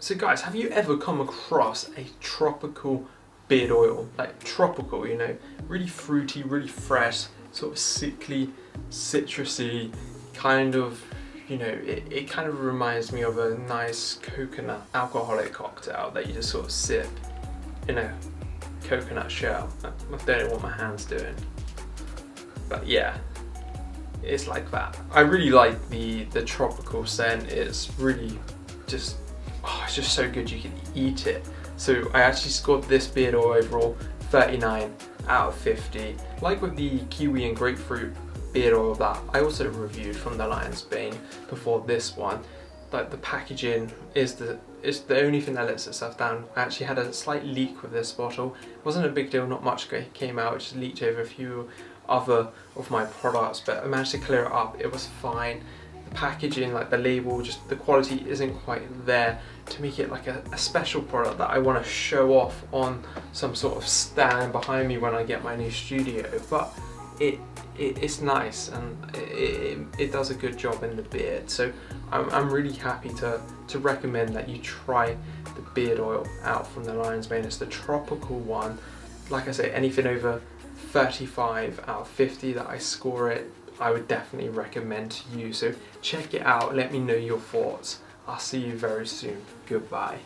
So guys, have you ever come across a tropical beard oil? Like tropical, you know, really fruity, really fresh, sort of sickly, citrusy, kind of, you know, it kind of reminds me of a nice coconut alcoholic cocktail that you just sort of sip in a coconut shell. I don't know what my hand's doing, but yeah, it's like that. I really like the tropical scent. It's really just, oh, it's just so good you can eat it. So I actually scored this beard oil overall 39 out of 50. Like with the kiwi and grapefruit beard oil that I also reviewed from the Lion's Bane before this one, like the packaging is the only thing that lets itself down. I actually had a slight leak with this bottle. It wasn't a big deal, not much came out, it just leaked over a few other of my products, but I managed to clear it up. It was fine. The packaging, like the label, just the quality isn't quite there to make it like a special product that I want to show off on some sort of stand behind me when I get my new studio, but it's nice and it does a good job in the beard. So I'm really happy to recommend that you try the beard oil out from the Lion's Bane. It's the tropical one. Like I say, anything over 35 out of 50 that I score it, I would definitely recommend to you. So check it out, let me know your thoughts. I'll see you very soon. Goodbye.